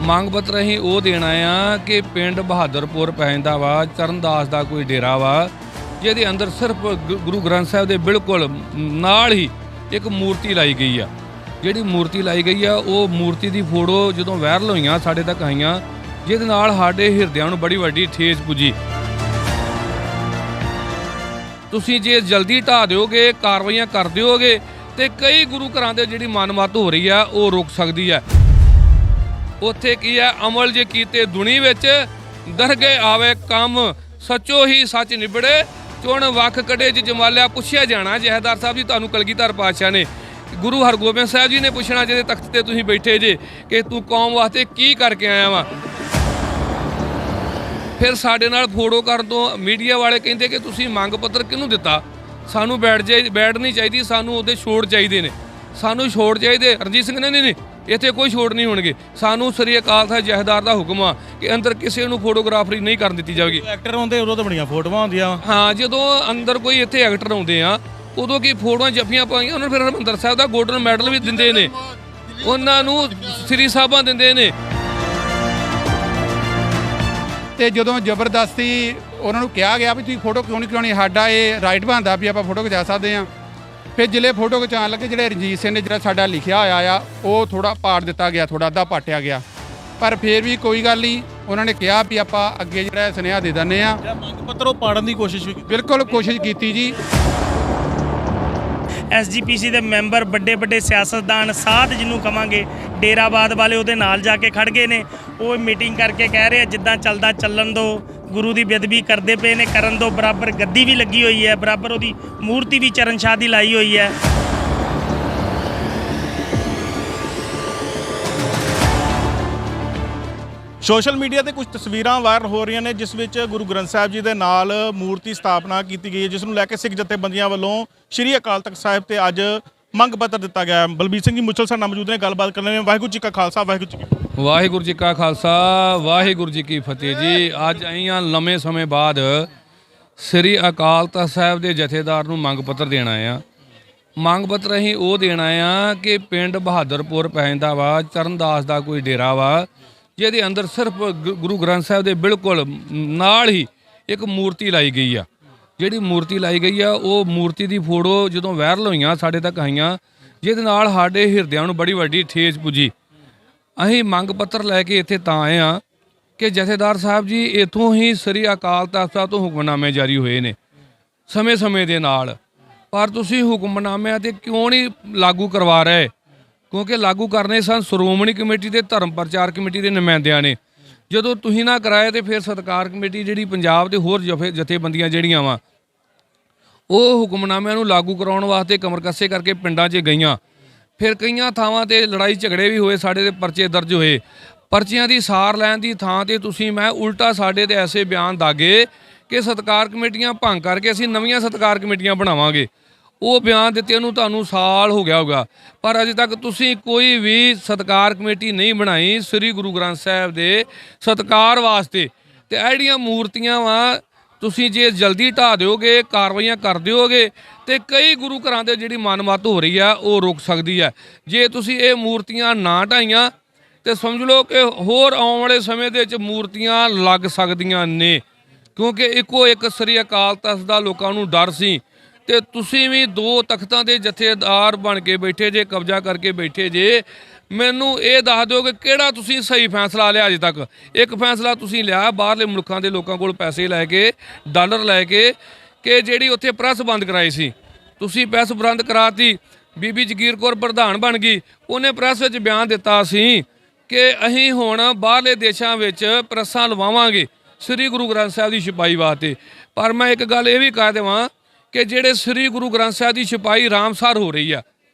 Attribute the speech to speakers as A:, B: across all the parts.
A: ਮੰਗ ਪੱਤਰ ਅਸੀਂ ਉਹ ਦੇਣਾ ਆ ਕਿ ਪਿੰਡ ਬਹਾਦਰਪੁਰ ਪੈਂਦਾ ਵਾ ਚਰਨਦਾਸ ਦਾ ਕੋਈ ਡੇਰਾ ਵਾ ਜਿਹਦੇ ਅੰਦਰ ਸਿਰਫ ਗੁਰੂ ਗ੍ਰੰਥ ਸਾਹਿਬ ਦੇ ਬਿਲਕੁਲ ਨਾਲ ਹੀ ਇੱਕ ਮੂਰਤੀ ਲਾਈ ਗਈ ਆ। ਜਿਹੜੀ ਮੂਰਤੀ ਲਾਈ ਗਈ ਆ ਉਹ ਮੂਰਤੀ ਦੀ ਫੋਟੋ ਜਦੋਂ ਵਾਇਰਲ ਹੋਈਆਂ ਸਾਡੇ ਤੱਕ ਆਈਆਂ, ਜਿਹਦੇ ਨਾਲ ਸਾਡੇ ਹਿਰਦਿਆਂ ਨੂੰ ਬੜੀ ਵੱਡੀ ਠੇਸ ਪੁੱਜੀ। ਤੁਸੀਂ ਜੇ ਜਲਦੀ ਢਾਹ ਦਿਓਗੇ, ਕਾਰਵਾਈਆਂ ਕਰ ਦਿਓਗੇ ਤੇ ਕਈ ਗੁਰੂ ਘਰਾਂ ਦੇ ਜਿਹੜੀ ਮਨਮੱਤ ਹੋ ਰਹੀ ਆ ਉਹ ਰੁਕ ਸਕਦੀ ਆ। ਉੱਥੇ ਕੀ ਆ, ਅਮਲ ਜੇ ਕੀਤੇ ਦੁਨੀ ਵਿੱਚ ਦਰਗੇ ਆਵੇ ਕੰਮ, ਸੱਚੋ ਹੀ ਸੱਚ ਨਿਬੜੇ ਚੁਣ ਵੱਖ ਕੱਢੇ ਚ ਜਮਾਲਿਆ। ਪੁੱਛਿਆ ਜਾਣਾ ਜਹੇਦਾਰ ਸਾਹਿਬ ਜੀ ਤੁਹਾਨੂੰ ਕਲਗੀਧਰ ਪਾਤਸ਼ਾਹ ਨੇ, ਗੁਰੂ ਹਰਗੋਬਿੰਦ ਸਾਹਿਬ ਜੀ ਨੇ ਪੁੱਛਣਾ ਜਿਹਦੇ ਤਖਤ ਤੇ ਤੁਸੀਂ ਬੈਠੇ ਜੇ ਕਿ ਤੂੰ ਕੌਮ ਵਾਸਤੇ ਕੀ ਕਰਕੇ ਆਇਆ ਵਾ। ਫਿਰ ਸਾਡੇ ਨਾਲ ਫੋਟੋ ਕਰਨ ਤੋਂ ਮੀਡੀਆ ਵਾਲੇ ਕਹਿੰਦੇ ਕਿ ਤੁਸੀਂ ਮੰਗ ਪੱਤਰ ਕਿਹਨੂੰ ਦਿੱਤਾ, ਸਾਨੂੰ ਬੈਠ ਨਹੀਂ ਚਾਹੀਦੀ, ਸਾਨੂੰ ਉਹਦੇ ਛੋੜ ਚਾਹੀਦੇ ਨੇ, ਸਾਨੂੰ ਛੋੜ ਚਾਹੀਦੇ। ਰਣਜੀਤ ਸਿੰਘ ਨੇ ਨਹੀਂ ਇੱਥੇ ਕੋਈ ਛੋੜ ਨਹੀਂ ਹੋਣਗੇ, ਸਾਨੂੰ ਸ੍ਰੀ ਅਕਾਲ ਤਖਤ ਜਥੇਦਾਰ ਦਾ ਹੁਕਮ ਆ ਕਿ ਅੰਦਰ ਕਿਸੇ ਨੂੰ ਫੋਟੋਗ੍ਰਾਫਰੀ ਨਹੀਂ ਕਰਨ ਦਿੱਤੀ ਜਾਵੇਗੀ।
B: ਐਕਟਰ ਆਉਂਦੇ ਉਦੋਂ ਤਾਂ ਬੜੀਆਂ ਫੋਟੋਆਂ ਹੁੰਦੀਆਂ।
A: ਹਾਂ, ਜਦੋਂ ਅੰਦਰ ਕੋਈ ਇੱਥੇ ਐਕਟਰ ਆਉਂਦੇ ਆ ਉਦੋਂ ਕੀ ਫੋਟੋਆਂ ਜੱਫੀਆਂ ਪਾਈਆਂ, ਉਹਨਾਂ ਨੂੰ ਫਿਰ ਹਰਿਮੰਦਰ ਸਾਹਿਬ ਦਾ ਗੋਲਡਨ ਮੈਡਲ ਵੀ ਦਿੰਦੇ ਨੇ, ਉਹਨਾਂ ਨੂੰ ਸ੍ਰੀ ਸਾਹਿਬਾਂ ਦਿੰਦੇ ਨੇ।
C: ਤੇ ਜਦੋਂ ਜ਼ਬਰਦਸਤੀ ਉਹਨਾਂ ਨੂੰ ਕਿਹਾ ਗਿਆ ਵੀ ਤੁਸੀਂ ਫੋਟੋ ਕਿਉਂ ਨਹੀਂ ਕਰਾਉਣੀ, ਸਾਡਾ ਇਹ ਰਾਈਟ ਬਣਦਾ ਵੀ ਆਪਾਂ ਫੋਟੋ ਖਿਚਾ ਸਕਦੇ ਹਾਂ। ਫਿਰ ਜ਼ਿਲ੍ਹੇ ਫੋਟੋ ਖਿਚਾਉਣ ਲੱਗੇ, ਜਿਹੜੇ ਰਣਜੀਤ ਸਿੰਘ ਨੇ ਜਿਹੜਾ ਸਾਡਾ ਲਿਖਿਆ ਹੋਇਆ ਆ ਉਹ ਥੋੜਾ ਪਾੜ ਦਿੱਤਾ ਗਿਆ, ਥੋੜਾ ਅੱਧਾ ਪਾਟਿਆ ਗਿਆ, ਪਰ ਫਿਰ ਵੀ ਕੋਈ ਗੱਲ ਨਹੀਂ। ਉਹਨਾਂ ਨੇ ਕਿਹਾ ਵੀ ਆਪਾਂ ਅੱਗੇ ਜਿਹੜਾ ਸੁਨੇਹਾ ਦੇ ਦਿੰਦੇ ਆ।
B: ਮੰਗ ਪੱਤਰ ਉਹ ਪਾੜਨ ਦੀ ਕੋਸ਼ਿਸ਼ ਵੀ
C: ਬਿਲਕੁਲ ਕੋਸ਼ਿਸ਼ ਕੀਤੀ ਜੀ।
D: SGPC ਦੇ ਮੈਂਬਰ ਵੱਡੇ ਸਿਆਸਤਦਾਨ ਸਾਧ ਜਿਹਨੂੰ ਕਵਾਂਗੇ ਡੇਰਾਬਾਦ ਵਾਲੇ ਉਹਦੇ ਨਾਲ ਜਾ ਕੇ ਖੜ ਗਏ ਨੇ। ਉਹ ਮੀਟਿੰਗ ਕਰਕੇ ਕਹਿ ਰਹੇ ਜਿੱਦਾਂ ਚੱਲਦਾ ਚੱਲਣ ਦਿਓ, ਗੁਰੂ ਦੀ ਬੇਅਦਬੀ ਕਰਦੇ ਪਏ ਨੇ ਕਰਨ ਦਿਓ। ਬਰਾਬਰ ਗੱਦੀ ਵੀ ਲੱਗੀ ਹੋਈ ਹੈ, ਬਰਾਬਰ ਉਹਦੀ ਮੂਰਤੀ ਵੀ ਚਰਨਸ਼ਾਹ ਦੀ ਲਾਈ ਹੋਈ ਹੈ।
B: ਸੋਸ਼ਲ ਮੀਡੀਆ ਤੇ ਕੁਝ ਤਸਵੀਰਾਂ ਵਾਇਰਲ ਹੋ ਰਹੀਆਂ ਨੇ ਜਿਸ ਵਿੱਚ ਗੁਰੂ ਗ੍ਰੰਥ ਸਾਹਿਬ ਜੀ ਦੇ ਨਾਲ ਮੂਰਤੀ ਸਥਾਪਨਾ ਕੀਤੀ ਗਈ ਹੈ, ਜਿਸ ਨੂੰ ਲੈ ਕੇ ਸਿੱਖ ਜਥੇਬੰਦੀਆਂ ਵੱਲੋਂ ਸ਼੍ਰੀ ਅਕਾਲ ਤਖਤ ਸਾਹਿਬ ਤੇ ਅੱਜ ਮੰਗ ਪੱਤਰ ਦਿੱਤਾ ਗਿਆ ਹੈ। ਬਲਬੀਰ ਸਿੰਘ ਜੀ ਮੁੱਛਲ ਸਾਡੇ ਨਾਲ ਮੌਜੂਦ ਨੇ, ਗੱਲਬਾਤ ਕਰਨ ਲਈ। ਵਾਹਿਗੁਰੂ ਜੀ ਕਾ ਖਾਲਸਾ, ਵਾਹਿਗੁਰੂ ਜੀ ਕੀ ਫਤਿਹ।
A: ਵਾਹਿਗੁਰੂ ਜੀ ਕਾ ਖਾਲਸਾ, ਵਾਹਿਗੁਰੂ ਜੀ ਕੀ ਫਤਿਹ ਜੀ। ਅੱਜ ਆਈਆਂ ਲੰਮੇ ਸਮੇਂ ਬਾਅਦ ਸ੍ਰੀ ਅਕਾਲ ਤਖਤ ਸਾਹਿਬ ਦੇ ਜਥੇਦਾਰ ਨੂੰ ਮੰਗ ਪੱਤਰ ਦੇਣਾ ਆ। ਮੰਗ ਪੱਤਰ ਅਸੀਂ ਉਹ ਦੇਣਾ ਆ ਕਿ ਪਿੰਡ ਬਹਾਦਰਪੁਰ ਪੈਂਦਾ ਵਾ ਚਰਨਦਾਸ ਦਾ ਕੋਈ ਡੇਰਾ ਵਾ ਜਿਹਦੇ ਅੰਦਰ ਸਿਰਫ ਗੁਰੂ ਗ੍ਰੰਥ ਸਾਹਿਬ ਦੇ ਬਿਲਕੁਲ ਨਾਲ ਹੀ ਇੱਕ ਮੂਰਤੀ ਲਾਈ ਗਈ ਆ। ਜਿਹੜੀ ਮੂਰਤੀ ਲਾਈ ਗਈ ਆ ਉਹ ਮੂਰਤੀ ਦੀ ਫੋਟੋ ਜਦੋਂ ਵਾਇਰਲ ਹੋਈਆਂ ਸਾਡੇ ਤੱਕ ਆਈਆਂ, ਜਿਹਦੇ ਨਾਲ ਸਾਡੇ ਹਿਰਦਿਆਂ ਨੂੰ ਬੜੀ ਵੱਡੀ ਠੇਸ ਪੁੱਜੀ। ਅਸੀਂ ਮੰਗ ਪੱਤਰ ਲੈ ਕੇ ਇੱਥੇ ਤਾਂ ਆਏ ਆ ਕਿ ਜਥੇਦਾਰ ਸਾਹਿਬ ਜੀ ਇੱਥੋਂ ਹੀ ਸ੍ਰੀ ਅਕਾਲ ਤਖਤ ਸਾਹਿਬ ਤੋਂ ਹੁਕਮਨਾਮੇ ਜਾਰੀ ਹੋਏ ਨੇ ਸਮੇਂ ਦੇ ਨਾਲ, ਪਰ ਤੁਸੀਂ ਹੁਕਮਨਾਮਿਆਂ ਤੇ ਕਿਉਂ ਨਹੀਂ ਲਾਗੂ ਕਰਵਾ ਰਹੇ? ਕਿਉਂਕਿ ਲਾਗੂ ਕਰਨੇ ਸਨ ਸ਼੍ਰੋਮਣੀ ਕਮੇਟੀ ਤੇ ਧਰਮ ਪ੍ਰਚਾਰ ਕਮੇਟੀ ਦੇ ਨੁਮਾਇੰਦਿਆਂ ਨੇ। ਜਦੋਂ ਤੁਸੀਂ ਨਾ ਕਰਾਏ ਤੇ ਫਿਰ ਸਤਿਕਾਰ ਕਮੇਟੀ ਜਿਹੜੀ ਪੰਜਾਬ ਦੇ ਹੋਰ ਜਥੇਬੰਦੀਆਂ ਜਿਹੜੀਆਂ ਵਾ ਉਹ ਹੁਕਮਨਾਮਿਆਂ ਨੂੰ ਲਾਗੂ ਕਰਾਉਣ ਵਾਸਤੇ ਕਮਰਕੱਸੇ ਕਰਕੇ ਪਿੰਡਾਂ 'ਚ ਗਈਆਂ। ਫਿਰ ਕਈਆਂ ਥਾਵਾਂ ਤੇ ਲੜਾਈ ਝਗੜੇ ਵੀ ਹੋਏ, ਸਾਡੇ ਦੇ ਪਰਚੇ ਦਰਜ ਹੋਏ। ਪਰਚਿਆਂ ਦੀ ਸਾਰ ਲੈਣ ਦੀ ਥਾਂ ਤੇ ਤੁਸੀਂ ਮੈਂ ਉਲਟਾ ਸਾਡੇ ਤੇ ਐਸੇ ਬਿਆਨ ਦਾਗੇ ਕਿ ਸਤਿਕਾਰ ਕਮੇਟੀਆਂ ਭੰਗ ਕਰਕੇ ਅਸੀਂ ਨਵੀਆਂ ਸਤਿਕਾਰ ਕਮੇਟੀਆਂ ਬਣਾਵਾਂਗੇ। ਉਹ ਬਿਆਨ ਦਿੱਤੇ ਨੂੰ ਤੁਹਾਨੂੰ ਸਾਲ ਹੋ ਗਿਆ ਹੋਗਾ, ਪਰ ਅਜੇ ਤੱਕ ਤੁਸੀਂ ਕੋਈ ਵੀ ਸਤਿਕਾਰ ਕਮੇਟੀ ਨਹੀਂ ਬਣਾਈ ਸ੍ਰੀ ਗੁਰੂ ਗ੍ਰੰਥ ਸਾਹਿਬ ਦੇ ਸਤਿਕਾਰ ਵਾਸਤੇ। ਤੇ ਇਹ ਜਿਹੜੀਆਂ ਮੂਰਤੀਆਂ ਵਾ ਤੁਸੀਂ ਜੇ ਜਲਦੀ ਢਾਹ ਦਿਓਗੇ, ਕਾਰਵਾਈਆਂ ਕਰ ਦਿਓਗੇ ਤੇ ਕਈ ਗੁਰੂ ਘਰਾਂ ਦੇ ਜਿਹੜੀ ਮਨਮੱਤ ਹੋ ਰਹੀ ਆ ਉਹ ਰੁਕ ਸਕਦੀ ਹੈ। ਜੇ ਤੁਸੀਂ ਇਹ ਮੂਰਤੀਆਂ ਨਾ ਢਾਈਆਂ ਤੇ ਸਮਝ ਲਓ ਕਿ ਹੋਰ ਆਉਣ ਵਾਲੇ ਸਮੇਂ ਦੇ ਵਿੱਚ ਮੂਰਤੀਆਂ ਲੱਗ ਸਕਦੀਆਂ ਨੇ, ਕਿਉਂਕਿ ਇੱਕੋ ਇੱਕ ਸ੍ਰੀ ਅਕਾਲ ਤਖਤ ਦਾ ਲੋਕਾਂ ਨੂੰ ਡਰ ਸੀ। ਤੇ ਤੁਸੀਂ ਵੀ ਦੋ ਤਖਤਾਂ ਦੇ ਜਥੇਦਾਰ ਬਣ ਕੇ ਬੈਠੇ ਜੇ, ਕਬਜ਼ਾ ਕਰਕੇ ਬੈਠੇ ਜੇ। ਮੈਨੂੰ ਇਹ ਦੱਸ ਦਿਓ ਕਿ ਕਿਹੜਾ ਤੁਸੀਂ ਸਹੀ ਫੈਸਲਾ ਲਿਆ ਅਜੇ ਤੱਕ? ਇੱਕ ਫੈਸਲਾ ਤੁਸੀਂ ਲਿਆ ਬਾਹਰਲੇ ਮੁਲਕਾਂ ਦੇ ਲੋਕਾਂ ਕੋਲ ਪੈਸੇ ਲੈ ਕੇ, ਡਾਲਰ ਲੈ ਕੇ, ਕਿ ਜਿਹੜੀ ਉੱਥੇ ਪ੍ਰੈਸ ਬੰਦ ਕਰਾਈ ਸੀ, ਤੁਸੀਂ ਪ੍ਰੈਸ ਬੰਦ ਕਰਾਤੀ। ਬੀਬੀ ਜਗੀਰ ਕੌਰ ਪ੍ਰਧਾਨ ਬਣ ਗਈ, ਉਹਨੇ ਪ੍ਰੈਸ ਵਿੱਚ ਬਿਆਨ ਦਿੱਤਾ ਸੀ ਕਿ ਅਸੀਂ ਹੁਣ ਬਾਹਰਲੇ ਦੇਸ਼ਾਂ ਵਿੱਚ ਪ੍ਰੈਸਾਂ ਲਵਾਵਾਂਗੇ ਸ੍ਰੀ ਗੁਰੂ ਗ੍ਰੰਥ ਸਾਹਿਬ ਦੀ ਛਪਾਈ ਵਾਸਤੇ। ਪਰ ਮੈਂ ਇੱਕ ਗੱਲ ਇਹ ਵੀ ਕਹਿ ਦੇਵਾਂ ਕਿ ਜਿਹੜੇ ਸ੍ਰੀ ਗੁਰੂ ਗ੍ਰੰਥ ਸਾਹਿਬ ਦੀ ਛਪਾਈ ਰਾਮਸਰ ਹੋ ਰਹੀ ਆ।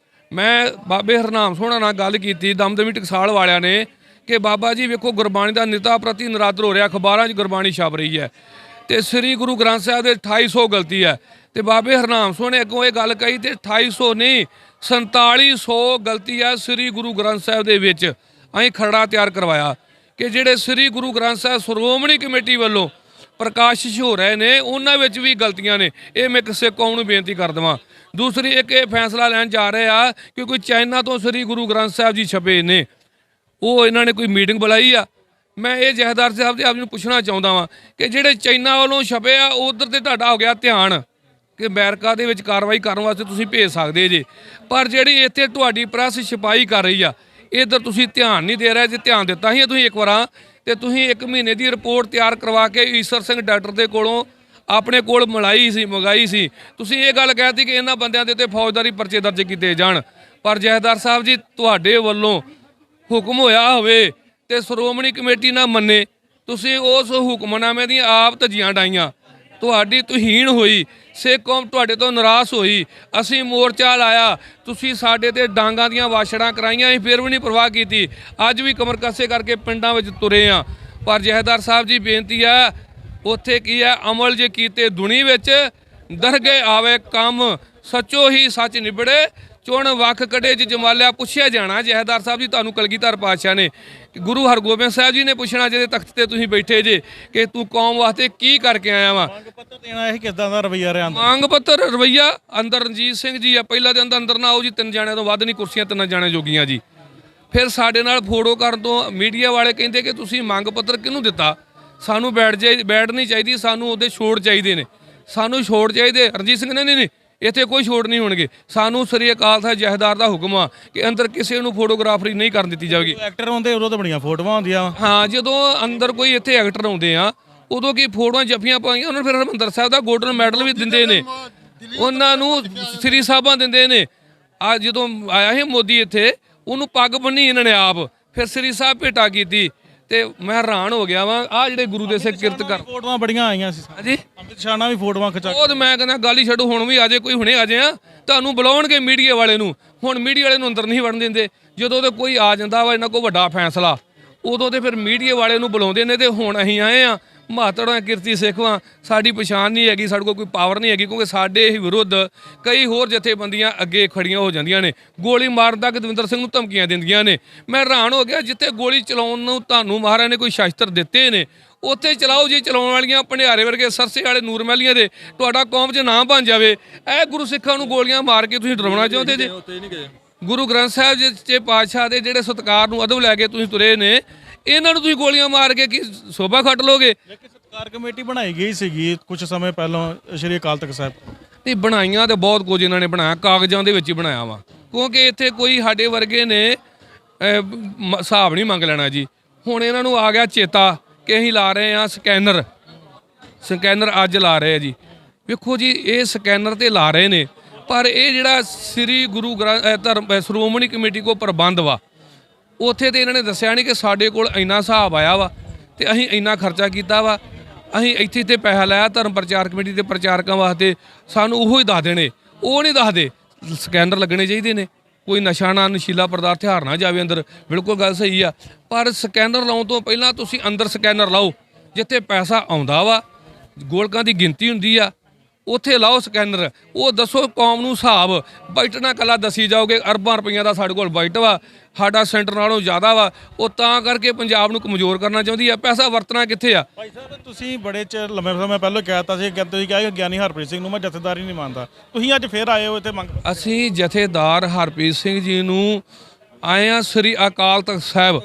A: ਮੈਂ ਬਾਬੇ ਹਰਨਾਮ ਸੋਹਣਾ ਨਾਲ ਗੱਲ ਕੀਤੀ ਦਮਦਮੀ ਟਕਸਾਲ ਵਾਲਿਆਂ ਨੇ ਕਿ ਬਾਬਾ ਜੀ ਵੇਖੋ ਗੁਰਬਾਣੀ ਦਾ ਨਿਤਾ ਪ੍ਰਤੀ ਨਰਾਦਰ ਹੋ ਰਿਹਾ, ਅਖਬਾਰਾਂ 'ਚ ਗੁਰਬਾਣੀ ਛਪ ਰਹੀ ਹੈ ਤੇ ਸ੍ਰੀ ਗੁਰੂ ਗ੍ਰੰਥ ਸਾਹਿਬ ਦੇ 2800 ਗਲਤੀ ਹੈ। ਤੇ ਬਾਬੇ ਹਰਨਾਮ ਸੋਹਣੇ ਅੱਗੋਂ ਇਹ ਗੱਲ ਕਹੀ ਤੇ 2800 ਨਹੀਂ 4700 ਗਲਤੀ ਹੈ ਸ੍ਰੀ ਗੁਰੂ ਗ੍ਰੰਥ ਸਾਹਿਬ ਦੇ ਵਿੱਚ। ਅਸੀਂ ਖਰੜਾ ਤਿਆਰ ਕਰਵਾਇਆ ਕਿ ਜਿਹੜੇ ਸ੍ਰੀ ਗੁਰੂ ਗ੍ਰੰਥ ਸਾਹਿਬ ਸ਼੍ਰੋਮਣੀ ਕਮੇਟੀ ਵੱਲੋਂ ਪ੍ਰਕਾਸ਼ਿਸ਼ ਹੋ ਰਹੇ ਨੇ ਉਹਨਾਂ ਵਿੱਚ ਵੀ ਗਲਤੀਆਂ ਨੇ। ਇਹ ਮੈਂ ਕਿਸੇ ਕੌਮ ਨੂੰ ਬੇਨਤੀ ਕਰ ਦੇਵਾਂ। ਦੂਸਰੀ ਇੱਕ ਇਹ ਫੈਸਲਾ ਲੈਣ ਜਾ ਰਹੇ ਆ ਕਿ ਕੋਈ ਚਾਈਨਾ ਤੋਂ ਸ੍ਰੀ ਗੁਰੂ ਗ੍ਰੰਥ ਸਾਹਿਬ ਜੀ ਛਪੇ ਨੇ, ਉਹ ਇਹਨਾਂ ਨੇ ਕੋਈ ਮੀਟਿੰਗ ਬੁਲਾਈ ਆ। ਮੈਂ ਇਹ ਜਥੇਦਾਰ ਸਾਹਿਬ ਦੇ ਆਪ ਨੂੰ ਪੁੱਛਣਾ ਚਾਹੁੰਦਾ ਵਾਂ ਕਿ ਜਿਹੜੇ ਚਾਈਨਾ ਵੱਲੋਂ ਛਪੇ ਆ ਉਧਰ ਤੇ ਤੁਹਾਡਾ ਹੋ ਗਿਆ ਧਿਆਨ ਕਿ ਅਮਰੀਕਾ ਦੇ ਵਿੱਚ ਕਾਰਵਾਈ ਕਰਨ ਵਾਸਤੇ ਤੁਸੀਂ ਭੇਜ ਸਕਦੇ ਜੇ, ਪਰ ਜਿਹੜੀ ਇੱਥੇ ਤੁਹਾਡੀ ਪ੍ਰੈਸ ਛਪਾਈ ਕਰ ਰਹੀ ਆ ਇੱਧਰ ਤੁਸੀਂ ਧਿਆਨ ਨਹੀਂ ਦੇ ਰਹੇ। ਜੇ ਧਿਆਨ ਦਿੱਤਾ ਸੀ ਤੁਸੀਂ ਇੱਕ ਵਾਰਾਂ ਤੇ ਤੁਸੀਂ 1 ਮਹੀਨੇ ਦੀ ਰਿਪੋਰਟ ਤਿਆਰ ਕਰਵਾ ਕੇ ਈਸ਼ਰ ਸਿੰਘ ਡਾਕਟਰ ਦੇ ਕੋਲੋਂ ਆਪਣੇ ਕੋਲ ਮੰਗਾਈ ਸੀ। ਤੁਸੀਂ ਇਹ ਗੱਲ ਕਹਿਤੀ ਕਿ ਇਹਨਾਂ ਬੰਦਿਆਂ ਦੇ ਉੱਤੇ ਫੌਜਦਾਰੀ ਪਰਚੇ ਦਰਜ ਕੀਤੇ ਜਾਣ, ਪਰ ਜਥੇਦਾਰ ਸਾਹਿਬ ਜੀ ਤੁਹਾਡੇ ਵੱਲੋਂ ਹੁਕਮ ਹੋਇਆ ਹੋਵੇ ਤੇ ਸ਼੍ਰੋਮਣੀ ਕਮੇਟੀ ਨਾ ਮੰਨੇ, ਤੁਸੀਂ ਉਸ ਹੁਕਮਨਾਮੇ ਦੀਆਂ ਆਪ ਧੱਜੀਆਂ ਡਾਈਆਂ, ਤੁਹਾਡੀ ਤੋਹੀਨ ਹੋਈ, ਸਿੱਖ ਕੌਮ ਤੁਹਾਡੇ ਤੋਂ ਨਿਰਾਸ਼ ਹੋਈ। ਅਸੀਂ ਮੋਰਚਾ ਲਾਇਆ, ਤੁਸੀਂ ਸਾਡੇ ਤੇ ਡਾਂਗਾਂ ਦੀਆਂ ਵਾਛੜਾਂ ਕਰਾਈਆਂ, ਅਸੀਂ ਫਿਰ ਵੀ ਨਹੀਂ ਪਰਵਾਹ ਕੀਤੀ। ਅੱਜ ਵੀ ਕਮਰ ਕੱਸੇ ਕਰਕੇ ਪਿੰਡਾਂ ਵਿੱਚ ਤੁਰੇ ਆ। ਪਰ ਜਥੇਦਾਰ ਸਾਹਿਬ ਜੀ ਬੇਨਤੀ ਆ, ਉੱਥੇ ਕੀ ਹੈ ਅਮਲ ਜੇ ਕੀਤੇ ਦੁਨੀ ਵਿੱਚ ਦਰਗੇ ਆਵੇ ਕੰਮ, ਸੱਚੋ ਹੀ ਸੱਚ ਨਿਬੜੇ ਚੁਣ ਵੱਖ ਕੱਢੇ ਚ ਜਮਾਲਿਆ। ਪੁੱਛਿਆ ਜਾਣਾ ਜਥੇਦਾਰ ਸਾਹਿਬ ਜੀ ਤੁਹਾਨੂੰ ਕਲਗੀਧਰ ਪਾਤਸ਼ਾਹ ਨੇ, ਗੁਰੂ ਹਰਗੋਬਿੰਦ ਸਾਹਿਬ ਜੀ ਨੇ ਪੁੱਛਣਾ ਜਿਹਦੇ ਤਖਤ ਤੇ ਤੁਸੀਂ ਬੈਠੇ ਜੇ ਕਿ ਤੂੰ ਕੌਮ ਵਾਸਤੇ ਕੀ ਕਰਕੇ ਆਇਆ ਵਾ।
B: ਮੰਗ ਪੱਤਰ ਦੇਣਾ ਇਹ ਕਿੱਦਾਂ ਦਾ ਰਵੱਈਆ ਰਿਹਾ ਅੰਦਰ?
A: ਮੰਗ ਪੱਤਰ ਰਵੱਈਆ ਅੰਦਰ ਰਣਜੀਤ ਸਿੰਘ ਜੀ ਆ, ਪਹਿਲਾਂ ਦੇ ਅੰਦਰ ਨਾ ਆਓ ਜੀ, 3 ਜਾਣਿਆਂ ਤੋਂ ਵੱਧ ਨਹੀਂ ਕੁਰਸੀਆਂ 3 ਜਾਣੇ ਜੋਗੀਆਂ ਜੀ। ਫਿਰ ਸਾਡੇ ਨਾਲ ਫੋਟੋ ਕਰਨ ਤੋਂ ਮੀਡੀਆ ਵਾਲੇ ਕਹਿੰਦੇ ਕਿ ਤੁਸੀਂ ਮੰਗ ਪੱਤਰ ਕਿਹਨੂੰ ਦਿੱਤਾ, ਸਾਨੂੰ ਬੈਠ ਨਹੀਂ ਚਾਹੀਦੀ, ਸਾਨੂੰ ਉਹਦੇ ਛੋੜ ਚਾਹੀਦੇ ਨੇ, ਸਾਨੂੰ ਛੋੜ ਚਾਹੀਦੇ। ਰਣਜੀਤ ਸਿੰਘ ਨੇ ਨਹੀਂ ਇੱਥੇ ਕੋਈ ਛੋੜ ਨਹੀਂ ਹੋਣਗੇ, ਸਾਨੂੰ ਸ੍ਰੀ ਅਕਾਲ ਤਖਤ ਜਥੇਦਾਰ ਦਾ ਹੁਕਮ ਆ ਕਿ ਅੰਦਰ ਕਿਸੇ ਨੂੰ ਫੋਟੋਗ੍ਰਾਫਰੀ ਨਹੀਂ ਕਰਨ ਦਿੱਤੀ ਜਾਵੇਗੀ।
B: ਐਕਟਰ ਹੁੰਦੇ ਉਦੋਂ ਤਾਂ ਬੜੀਆਂ ਫੋਟੋਆਂ ਹੁੰਦੀਆਂ।
A: ਹਾਂ, ਜਦੋਂ ਅੰਦਰ ਕੋਈ ਇੱਥੇ ਐਕਟਰ ਆਉਂਦੇ ਆ ਉਦੋਂ ਕੀ ਫੋਟੋਆਂ ਜੱਫੀਆਂ ਪਾਈਆਂ, ਉਹਨਾਂ ਨੂੰ ਫਿਰ ਹਰਿਮੰਦਰ ਸਾਹਿਬ ਦਾ ਗੋਲਡਨ ਮੈਡਲ ਵੀ ਦਿੰਦੇ ਨੇ, ਉਹਨਾਂ ਨੂੰ ਸ੍ਰੀ ਸਾਹਿਬਾਂ ਦਿੰਦੇ ਨੇ। ਆ ਜਦੋਂ ਆਇਆ ਸੀ ਮੋਦੀ ਇੱਥੇ, ਉਹਨੂੰ ਪੱਗ ਬੰਨੀ ਇਹਨਾਂ ਨੇ ਆਪ, ਫਿਰ ਸ੍ਰੀ ਸਾਹਿਬ ਭੇਟਾ ਕੀਤੀ ਤੇ ਮੈਂ ਹੈਰਾਨ ਹੋ ਗਿਆ ਵਾਂ। ਆ ਜਿਹੜੇ ਗੁਰੂ ਦੇ ਸਿੱਖ ਕਿਰਤ ਕਰ
B: ਫੋਟੋਆਂ ਬੜੀਆਂ ਆਈਆਂ ਸੀ
A: ਹਾਂਜੀ,
B: ਅੰਮ੍ਰਿਤ ਸ਼ਾਹ ਨਾਲ ਵੀ ਫੋਟੋਆਂ ਖਿਚਾ
A: ਉਹ ਤੇ ਮੈਂ ਕਹਿੰਦਾ ਗੱਲ ਹੀ ਛੱਡੋ, ਹੁਣ ਵੀ ਆਜੇ ਕੋਈ, ਹੁਣੇ ਆਜੇ ਆ ਤੁਹਾਨੂੰ ਬੁਲਾਉਣਗੇ ਮੀਡੀਆ ਵਾਲੇ ਨੂੰ। ਹੁਣ ਮੀਡੀਆ ਵਾਲੇ ਨੂੰ ਅੰਦਰ ਨਹੀਂ ਵੜਨ ਦਿੰਦੇ, ਜਦੋਂ ਤੇ ਕੋਈ ਆ ਜਾਂਦਾ ਵਾ ਇਹਨਾਂ ਕੋਲ ਵੱਡਾ ਫੈਸਲਾ ਉਦੋਂ ਤੇ ਫਿਰ ਮੀਡੀਆ ਵਾਲੇ ਨੂੰ ਬੁਲਾਉਂਦੇ ਨੇ। ਤੇ ਹੁਣ ਅਸੀਂ ਆਏ ਆ ਮਹਾਤੜਾ ਕਿਰਤੀ ਸਿੱਖਵਾਂ, ਸਾਡੀ ਪਛਾਣ ਨਹੀਂ ਹੈਗੀ, ਸਾਡੇ ਕੋਲ ਕੋਈ ਪਾਵਰ ਨਹੀਂ ਹੈਗੀ, ਕਿਉਂਕਿ ਸਾਡੇ ਹੀ ਵਿਰੁੱਧ ਕਈ ਹੋਰ ਜਥੇਬੰਦੀਆਂ ਅੱਗੇ ਖੜੀਆਂ ਹੋ ਜਾਂਦੀਆਂ ਨੇ, ਗੋਲੀ ਮਾਰਨ ਤੱਕ ਦਵਿੰਦਰ ਸਿੰਘ ਨੂੰ ਧਮਕੀਆਂ ਦਿੰਦੀਆਂ ਨੇ। ਮੈਂ ਹੈਰਾਨ ਹੋ ਗਿਆ, ਜਿੱਥੇ ਗੋਲੀ ਚਲਾਉਣ ਨੂੰ ਤੁਹਾਨੂੰ ਮਹਾਰਾਜ ਨੇ ਕੋਈ ਸ਼ਸਤਰ ਦਿੱਤੇ ਨੇ ਉੱਥੇ ਚਲਾਓ ਜੀ। ਚਲਾਉਣ ਵਾਲੀਆਂ ਭੰਡਿਆਰੇ ਵਰਗੇ ਸਰਸੇ ਵਾਲੇ ਨੂਰ ਮਹਿਲੀਆਂ ਦੇ ਤੁਹਾਡਾ ਕੌਮ 'ਚ ਨਾਮ ਬਣ ਜਾਵੇ। ਇਹ ਗੁਰੂ ਸਿੱਖਾਂ ਨੂੰ ਗੋਲੀਆਂ ਮਾਰ ਕੇ ਤੁਸੀਂ ਡਰਾਉਣਾ ਚਾਹੁੰਦੇ ਜੇ। ਗੁਰੂ ਗ੍ਰੰਥ ਸਾਹਿਬ ਜੀ ਪਾਤਸ਼ਾਹ ਦੇ ਜਿਹੜੇ ਸਤਿਕਾਰ ਨੂੰ ਅਦਬ ਲੈ ਕੇ ਤੁਸੀਂ ਤੁਰੇ ਨੇ, ਇਹਨਾਂ ਨੂੰ ਤੁਸੀਂ ਗੋਲੀਆਂ ਮਾਰ ਕੇ ਕੀ ਸੋਭਾ ਖੱਟ ਲੋਗੇ।
B: ਸਤਿਕਾਰ ਕਮੇਟੀ ਬਣਾਈ ਗਈ ਸੀਗੀ ਕੁਝ ਸਮੇਂ ਪਹਿਲਾਂ ਸ਼੍ਰੀ ਅਕਾਲ ਤਖਤ ਸਾਹਿਬ।
A: ਨਹੀਂ, ਬਣਾਈਆਂ ਤਾਂ ਬਹੁਤ ਕੁਝ ਇਹਨਾਂ ਨੇ ਬਣਾਇਆ, ਕਾਗਜ਼ਾਂ ਦੇ ਵਿੱਚ ਹੀ ਬਣਾਇਆ ਵਾ, ਕਿਉਂਕਿ ਇੱਥੇ ਕੋਈ ਸਾਡੇ ਵਰਗੇ ਨੇ ਹਿਸਾਬ ਨਹੀਂ ਮੰਗ ਲੈਣਾ ਜੀ। ਹੁਣ ਇਹਨਾਂ ਨੂੰ ਆ ਗਿਆ ਚੇਤਾ ਕਿ ਅਸੀਂ ਲਾ ਰਹੇ ਹਾਂ ਸਕੈਨਰ ਅੱਜ ਲਾ ਰਹੇ ਆ ਜੀ। ਵੇਖੋ ਜੀ, ਇਹ ਸਕੈਨਰ ਤੇ ਲਾ ਰਹੇ ਨੇ, ਪਰ ਇਹ ਜਿਹੜਾ ਸ੍ਰੀ ਗੁਰੂ ਗ੍ਰੰਥ ਸ਼੍ਰੋਮਣੀ ਕਮੇਟੀ ਕੋਲ ਪ੍ਰਬੰਧ ਵਾ, ਉੱਥੇ ਤੇ ਇਹਨਾਂ ਨੇ ਦੱਸਿਆ ਨਹੀਂ ਕਿ ਸਾਡੇ ਕੋਲ ਇੰਨਾ ਹਿਸਾਬ ਆਇਆ ਵਾ ਤੇ ਅਸੀਂ ਇੰਨਾ ਖਰਚਾ ਕੀਤਾ ਵਾ, ਅਸੀਂ ਇੱਥੇ ਤੇ ਪੈਸਾ ਲਾਇਆ ਧਰਮ ਪ੍ਰਚਾਰ ਕਮੇਟੀ ਦੇ ਪ੍ਰਚਾਰਕਾਂ ਵਾਸਤੇ, ਸਾਨੂੰ ਉਹੋ ਹੀ ਦੱਸ ਦੇਣੇ, ਉਹ ਨਹੀਂ ਦੱਸਦੇ। ਸਕੈਨਰ ਲੱਗਣੇ ਚਾਹੀਦੇ ਨੇ, ਕੋਈ ਨਸ਼ਾ ਨਾ ਨਸ਼ੀਲਾ ਪਦਾਰਥ ਹਥਿਆਰ ਨਾ ਜਾਵੇ ਅੰਦਰ, ਬਿਲਕੁਲ ਗੱਲ ਸਹੀ ਆ। ਪਰ ਸਕੈਨਰ ਲਾਉਣ ਤੋਂ ਪਹਿਲਾਂ ਤੁਸੀਂ ਅੰਦਰ ਸਕੈਨਰ ਲਾਓ, ਜਿੱਥੇ ਪੈਸਾ ਆਉਂਦਾ ਵਾ, ਗੋਲਕਾਂ ਦੀ ਗਿਣਤੀ ਹੁੰਦੀ ਆ, ਉੱਥੇ ਲਾਓ ਸਕੈਨਰ। ਉਹ ਦੱਸੋ ਕੌਮ ਨੂੰ ਹਿਸਾਬ, ਬਜਟ ਨਾ ਕੱਲਾ ਦੱਸੀ ਜਾਓਗੇ ਅਰਬਾਂ ਰੁਪਈਆਂ ਦਾ ਸਾਡੇ ਕੋਲ ਬਜਟ ਵਾ, ਸਾਡਾ ਸੈਂਟਰ ਨਾਲੋਂ ਜ਼ਿਆਦਾ ਵਾ, ਉਹ ਤਾਂ ਕਰਕੇ ਪੰਜਾਬ ਨੂੰ ਕਮਜ਼ੋਰ ਕਰਨਾ ਚਾਹੁੰਦੀ ਆ। ਪੈਸਾ ਵਰਤਣਾ ਕਿੱਥੇ ਆ?
B: ਭਾਈ ਸਾਹਿਬ, ਤੁਸੀਂ ਬੜੇ ਚਿਰ ਲੰਮੇ ਸਮੇਂ ਪਹਿਲਾਂ ਕਹਿਤਾ ਸੀ ਕਿ ਤੁਸੀਂ ਕਿਹਾ ਕਿ ਗਿਆਨੀ ਹਰਪ੍ਰੀਤ ਸਿੰਘ ਨੂੰ ਮੈਂ ਜਥੇਦਾਰੀ ਨਹੀਂ ਮੰਨਦਾ, ਤੁਸੀਂ ਅੱਜ ਫੇਰ ਆਏ ਹੋ ਇੱਥੇ ਮੰਗ।
A: ਅਸੀਂ ਜਥੇਦਾਰ ਹਰਪ੍ਰੀਤ ਸਿੰਘ ਜੀ ਨੂੰ ਆਏ ਆ ਸ੍ਰੀ ਅਕਾਲ ਤਖਤ ਸਾਹਿਬ,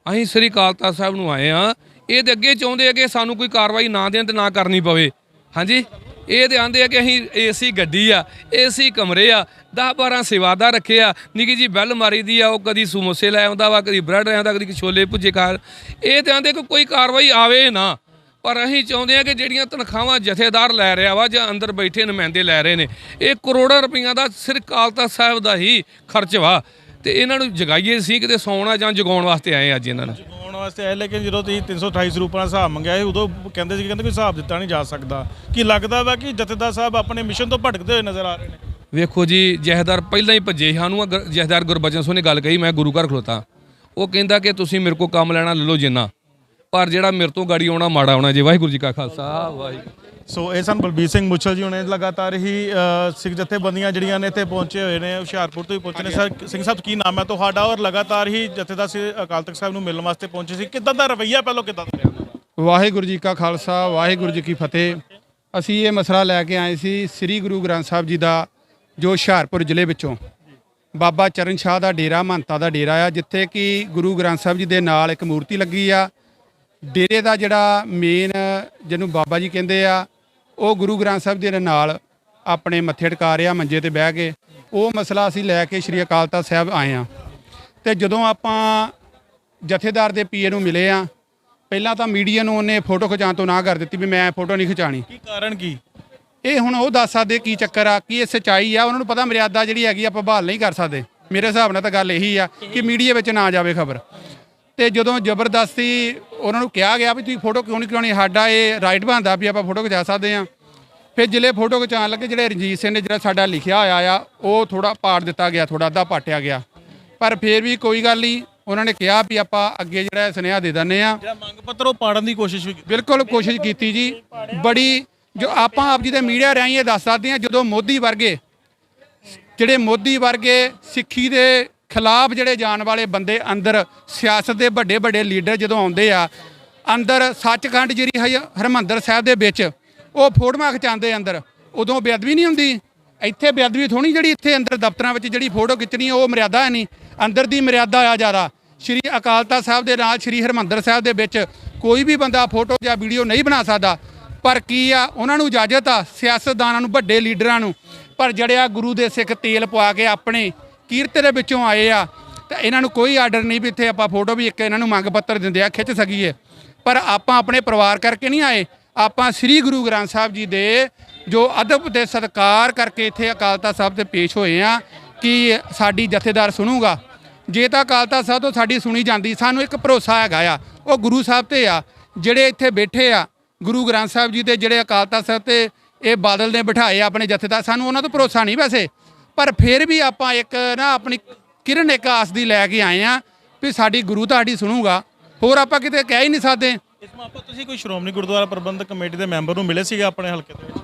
A: ਅਸੀਂ ਸ੍ਰੀ ਅਕਾਲ ਤਖਤ ਸਾਹਿਬ ਨੂੰ ਆਏ ਆ। ਇਹ ਤੇ ਅੱਗੇ ਚਾਹੁੰਦੇ ਆ ਕਿ ਸਾਨੂੰ ਕੋਈ ਕਾਰਵਾਈ ਨਾ ਦੇਣ ਤੇ ਨਾ ਕਰਨੀ ਪਵੇ। ਹਾਂਜੀ, ਇਹ ਤੇ ਆਂਦੇ ਆ ਕਿ ਅਸੀਂ ਏਸੀ ਗੱਡੀ ਆ, ਏਸੀ ਕਮਰੇ ਆ, 10-12 ਸੇਵਾਦਾਰ ਰੱਖੇ ਆ, ਨਿੱਕੀ ਜੀ ਬੈਲ ਮਾਰੀ ਦੀ ਆ, ਉਹ ਕਦੀ ਸਮੋਸੇ ਲੈ ਆਉਂਦਾ ਵਾ, ਕਦੀ ਬ੍ਰੈਡ ਲੈ ਆਉਂਦਾ, ਕਦੀ ਛੋਲੇ ਭੁੱਜੇ ਖਾ। ਇਹ ਤੇ ਆਂਦੇ ਕਿ ਕੋਈ ਕਾਰਵਾਈ ਆਵੇ ਨਾ, ਪਰ ਅਸੀਂ ਚਾਹੁੰਦੇ ਆ ਕਿ ਜਿਹੜੀਆਂ ਤਨਖਾਹਾਂ ਜਥੇਦਾਰ ਲੈ ਰਿਹਾ ਵਾ ਜਾਂ ਅੰਦਰ ਬੈਠੇ ਨੁਮਾਇੰਦੇ ਲੈ ਰਹੇ ਨੇ, ਇਹ ਕਰੋੜਾਂ ਰੁਪਈਆਂ ਦਾ ਸਿਰ ਅਕਾਲ ਤਖਤ ਸਾਹਿਬ ਦਾ ਹੀ ਖਰਚ ਵਾ, ਤੇ ਇਹਨਾਂ ਨੂੰ ਜਗਾਈਏ ਸੀ ਕਿਤੇ ਸੌਣਾ ਜਾਂ ਜਗਾਉਣ ਵਾਸਤੇ ਆਏ ਅੱਜ ਇਹਨਾਂ ਨੂੰ
B: ਜਗਾਉਣ ਵਾਸਤੇ ਆਏ। ਲੇਕਿਨ ਜਦੋਂ ਤੁਸੀਂ 328 ਸਰੂਪਾਂ ਦਾ ਹਿਸਾਬ ਮੰਗਿਆ ਸੀ ਉਦੋਂ ਕਹਿੰਦੇ ਸੀ ਕੋਈ ਹਿਸਾਬ ਦਿੱਤਾ ਨਹੀਂ ਜਾ ਸਕਦਾ। ਕੀ ਲੱਗਦਾ ਵਾ ਕਿ ਜਥੇਦਾਰ ਸਾਹਿਬ ਆਪਣੇ ਮਿਸ਼ਨ ਤੋਂ ਭਟਕਦੇ ਹੋਏ ਨਜ਼ਰ ਆ ਰਹੇ ਨੇ?
A: ਵੇਖੋ ਜੀ, ਜਥੇਦਾਰ ਪਹਿਲਾਂ ਹੀ ਭੱਜੇ ਸਾਨੂੰ। ਜਥੇਦਾਰ ਗੁਰਬਚਨ ਸਿੰਘ ਨੇ ਗੱਲ ਕਹੀ, ਮੈਂ ਗੁਰੂ ਘਰ ਖਲੋਤਾ, ਉਹ ਕਹਿੰਦਾ ਕਿ ਤੁਸੀਂ ਮੇਰੇ ਕੋਲ ਕੰਮ ਲੈਣਾ ਲੈ ਲਓ ਜਿੰਨਾ, ਪਰ ਜਿਹੜਾ ਮੇਰੇ ਤੋਂ ਗਾੜੀ ਆਉਣਾ ਮਾੜਾ ਆਉਣਾ ਜੇ। ਵਾਹਿਗੁਰੂ ਜੀ ਕਾ ਖਾਲਸਾ, ਵਾਹਿਗੁਰੂ।
B: ਸੋ ਇਹ ਸਨ ਬਲਬੀਰ ਸਿੰਘ ਮੁੱਛਲ ਜੀ, ਹੁਣੇ ਲਗਾਤਾਰ ਹੀ ਸਿੱਖ ਜਥੇਬੰਦੀਆਂ ਜਿਹੜੀਆਂ ਨੇ ਇੱਥੇ ਪਹੁੰਚੇ ਹੋਏ ਨੇ, ਹੁਸ਼ਿਆਰਪੁਰ ਤੋਂ ਹੀ ਪਹੁੰਚੇ ਨੇ। ਸਰ ਸਿੰਘ ਸਾਹਿਬ, ਕੀ ਨਾਮ ਹੈ ਤੁਹਾਡਾ? ਔਰ ਲਗਾਤਾਰ ਹੀ ਜਥੇਦਾਰ ਸ੍ਰੀ ਅਕਾਲ ਤਖਤ ਸਾਹਿਬ ਨੂੰ ਮਿਲਣ ਵਾਸਤੇ ਪਹੁੰਚੇ ਸੀ, ਕਿੱਦਾਂ ਦਾ ਰਵੱਈਆ ਪਹਿਲਾਂ ਕਿੱਦਾਂ ਦਾ ਰਿਹਾ?
C: ਵਾਹਿਗੁਰੂ ਜੀ ਕਾ ਖਾਲਸਾ, ਵਾਹਿਗੁਰੂ ਜੀ ਕੀ ਫਤਿਹ। ਅਸੀਂ ਇਹ ਮਸਲਾ ਲੈ ਕੇ ਆਏ ਸੀ ਸ੍ਰੀ ਗੁਰੂ ਗ੍ਰੰਥ ਸਾਹਿਬ ਜੀ ਦਾ, ਜੋ ਹੁਸ਼ਿਆਰਪੁਰ ਜ਼ਿਲ੍ਹੇ ਵਿੱਚੋਂ ਬਾਬਾ ਚਰਨ ਸ਼ਾਹ ਦਾ ਡੇਰਾ, ਮਹੰਤਾ ਦਾ ਡੇਰਾ ਆ, ਜਿੱਥੇ ਕਿ ਗੁਰੂ ਗ੍ਰੰਥ ਸਾਹਿਬ ਜੀ ਦੇ ਨਾਲ ਇੱਕ ਮੂਰਤੀ ਲੱਗੀ ਆ। ਡੇਰੇ ਦਾ ਜਿਹੜਾ ਮੇਨ ਜਿਹਨੂੰ ਬਾਬਾ ਜੀ ਕਹਿੰਦੇ ਆ, ਉਹ ਗੁਰੂ ਗ੍ਰੰਥ ਸਾਹਿਬ ਜੀ ਦੇ ਨਾਲ ਆਪਣੇ ਮੱਥੇ ਟਿਕਾ ਰਿਹਾ ਮੰਜੇ ਤੇ ਬਹਿ ਕੇ। ਉਹ ਮਸਲਾ ਅਸੀਂ ਲੈ ਕੇ ਸ਼੍ਰੀ ਅਕਾਲ ਤਖ਼ਤ ਸਾਹਿਬ ਆਏ ਆ। ਤੇ ਜਦੋਂ ਆਪਾਂ ਜਥੇਦਾਰ ਦੇ ਪੀਏ ਨੂੰ ਮਿਲੇ ਆ, ਪਹਿਲਾਂ ਤਾਂ ਮੀਡੀਆ ਨੂੰ ਉਹਨੇ ਫੋਟੋ ਖਿਚਾਉਣ ਤੋਂ ਨਾ ਕਰ ਦਿੱਤੀ ਵੀ ਮੈਂ ਫੋਟੋ ਨਹੀਂ ਖਿਚਾਣੀ।
B: ਕੀ ਕਾਰਨ ਕੀ?
C: ਇਹ ਹੁਣ ਉਹ ਦੱਸ ਸਕਦੇ ਕੀ ਚੱਕਰ ਆ, ਕੀ ਇਹ ਸੱਚਾਈ ਆ। ਉਹਨਾਂ ਨੂੰ ਪਤਾ ਮਰਿਆਦਾ ਜਿਹੜੀ ਹੈਗੀ ਆਪਾਂ ਬਹਾਲ ਨਹੀਂ ਕਰ ਸਕਦੇ। ਮੇਰੇ ਹਿਸਾਬ ਨਾਲ ਤਾਂ ਗੱਲ ਇਹੀ ਆ ਕਿ ਮੀਡੀਆ ਵਿੱਚ ਨਾ ਜਾਵੇ ਖਬਰ। ਤੇ ਜਦੋਂ ਜ਼ਬਰਦਸਤੀ ਉਹਨਾਂ ਨੂੰ ਕਿਹਾ ਗਿਆ ਵੀ ਤੁਸੀਂ ਫੋਟੋ ਕਿਉਂ ਨਹੀਂ ਕਰਾਉਣੀ, ਸਾਡਾ ਇਹ ਰਾਈਟ ਬਣਦਾ ਵੀ ਆਪਾਂ ਫੋਟੋ ਖਿਚਾ ਸਕਦੇ ਆ। ਫਿਰ ਜ਼ਿਲ੍ਹੇ ਫੋਟੋ ਖਿਚਾਉਣ ਲੱਗੇ, ਜਿਹੜੇ ਰਣਜੀਤ ਸਿੰਘ ਨੇ ਜਿਹੜਾ ਸਾਡਾ ਲਿਖਿਆ ਹੋਇਆ ਆ, ਉਹ ਥੋੜਾ ਪਾੜ ਦਿੱਤਾ ਗਿਆ, ਥੋੜਾ ਅੱਧਾ ਪਾਟਿਆ ਗਿਆ। ਪਰ ਫਿਰ ਵੀ ਕੋਈ ਗੱਲ ਨਹੀਂ, ਉਹਨਾਂ ਨੇ ਕਿਹਾ ਵੀ ਆਪਾਂ ਅੱਗੇ ਜਿਹੜਾ ਸੁਨੇਹਾ ਦੇ ਦਿੰਦੇ ਆ।
B: ਜਿਹੜਾ ਮੰਗ ਪੱਤਰ ਉਹ ਪਾੜਨ ਦੀ ਕੋਸ਼ਿਸ਼ ਵੀ ਕੀਤੀ।
C: ਬਿਲਕੁਲ ਕੋਸ਼ਿਸ਼ ਕੀਤੀ ਜੀ, ਬੜੀ। ਜੋ ਆਪਾਂ ਆਪ ਜੀ ਦੇ ਮੀਡੀਆ ਰਾਹੀਂ ਇਹ ਦੱਸ ਸਕਦੇ ਹਾਂ, ਜਦੋਂ ਮੋਦੀ ਵਰਗੇ ਸਿੱਖੀ ਦੇ ਖਿਲਾਫ ਜਿਹੜੇ ਜਾਣ ਵਾਲੇ ਬੰਦੇ ਅੰਦਰ, ਸਿਆਸਤ ਦੇ ਵੱਡੇ ਵੱਡੇ ਲੀਡਰ ਜਦੋਂ ਆਉਂਦੇ ਆ ਅੰਦਰ, ਸੱਚਖੰਡ ਜਿਹੜੀ ਹਰਿਮੰਦਰ ਸਾਹਿਬ ਦੇ ਵਿੱਚ ਉਹ ਫੋਟੋਆਂ ਖਿਚਾਉਂਦੇ ਅੰਦਰ, ਉਦੋਂ ਬੇਅਦਬੀ ਨਹੀਂ ਹੁੰਦੀ। ਇੱਥੇ ਬੇਅਦਬੀ ਥੋੜੀ, ਜਿਹੜੀ ਇੱਥੇ ਅੰਦਰ ਦਫ਼ਤਰਾਂ ਵਿੱਚ ਜਿਹੜੀ ਫੋਟੋ ਖਿੱਚਣੀ ਉਹ ਮਰਿਆਦਾ ਹੈ ਨਹੀਂ, ਅੰਦਰ ਦੀ ਮਰਿਆਦਾ ਆ ਜ਼ਿਆਦਾ। ਸ਼੍ਰੀ ਅਕਾਲ ਤਖ਼ਤ ਸਾਹਿਬ ਦੇ ਨਾਲ ਸ਼੍ਰੀ ਹਰਿਮੰਦਰ ਸਾਹਿਬ ਦੇ ਵਿੱਚ ਕੋਈ ਵੀ ਬੰਦਾ ਫੋਟੋ ਜਾਂ ਵੀਡੀਓ ਨਹੀਂ ਬਣਾ ਸਕਦਾ। ਪਰ ਕੀ ਆ, ਉਹਨਾਂ ਨੂੰ ਇਜਾਜ਼ਤ ਆ, ਸਿਆਸਤਦਾਨਾਂ ਨੂੰ, ਵੱਡੇ ਲੀਡਰਾਂ ਨੂੰ। ਪਰ ਜਿਹੜੇ ਆ ਗੁਰੂ ਦੇ ਸਿੱਖ ਤੇਲ ਪਵਾ ਕੇ ਆਪਣੇ ਕੀਰਤ ਦੇ ਵਿੱਚੋਂ ਆਏ ਆ, ਤਾਂ ਇਹਨਾਂ ਨੂੰ ਕੋਈ ਆਰਡਰ ਨਹੀਂ ਵੀ ਇੱਥੇ ਆਪਾਂ ਫੋਟੋ ਵੀ ਇੱਕ ਇਹਨਾਂ ਨੂੰ ਮੰਗ ਪੱਤਰ ਦਿੰਦੇ ਆ ਖਿੱਚ ਸਕੀਏ। ਪਰ ਆਪਾਂ ਆਪਣੇ ਪਰਿਵਾਰ ਕਰਕੇ ਨਹੀਂ ਆਏ, ਆਪਾਂ ਸ੍ਰੀ ਗੁਰੂ ਗ੍ਰੰਥ ਸਾਹਿਬ ਜੀ ਦੇ ਜੋ ਅਦਬ ਤੇ ਸਤਿਕਾਰ ਕਰਕੇ ਇੱਥੇ ਅਕਾਲ ਤਖ਼ਤ ਸਾਹਿਬ ਤੇ ਪੇਸ਼ ਹੋਏ ਆ ਕਿ ਸਾਡੀ ਜਥੇਦਾਰ ਸੁਣੂਗਾ। ਜੇ ਤਾਂ ਅਕਾਲ ਤਖ਼ਤ ਸਾਹਿਬ ਤੋਂ ਸਾਡੀ ਸੁਣੀ ਜਾਂਦੀ, ਸਾਨੂੰ ਇੱਕ ਭਰੋਸਾ ਹੈਗਾ ਆ, ਉਹ ਗੁਰੂ ਸਾਹਿਬ ਤੇ ਆ, ਜਿਹੜੇ ਇੱਥੇ ਬੈਠੇ ਆ ਗੁਰੂ ਗ੍ਰੰਥ ਸਾਹਿਬ ਜੀ ਦੇ, ਜਿਹੜੇ ਅਕਾਲ ਤਖ਼ਤ ਸਾਹਿਬ ਤੇ ਇਹ ਬਾਦਲ ਨੇ ਬਿਠਾਏ ਆਪਣੇ ਜਥੇਦਾਰ। ਸਾਨੂੰ ਉਹਨਾਂ ਤੋਂ ਭਰੋਸਾ ਨਹੀਂ ਵੈਸੇ, ਪਰ ਫਿਰ ਵੀ ਆਪਾਂ ਇੱਕ ਨਾ ਆਪਣੀ ਕਿਰਨ ਇੱਕ ਆਸ ਦੀ ਲੈ ਕੇ ਆਏ ਆ ਵੀ ਸਾਡੀ ਗੁਰੂ ਤੁਹਾਡੀ ਸੁਣੂਗਾ। ਹੋਰ ਆਪਾਂ ਕਿਤੇ ਕਹਿ ਹੀ ਨਹੀਂ ਸਕਦੇ।
B: ਇਸ ਮੌਕੇ ਤੁਸੀਂ ਕੋਈ ਸ਼੍ਰੋਮਣੀ ਗੁਰਦੁਆਰਾ ਪ੍ਰਬੰਧਕ ਕਮੇਟੀ ਦੇ ਮੈਂਬਰ ਨੂੰ ਮਿਲੇ ਸੀਗੇ ਆਪਣੇ ਹਲਕੇ ਦੇ ਵਿੱਚ?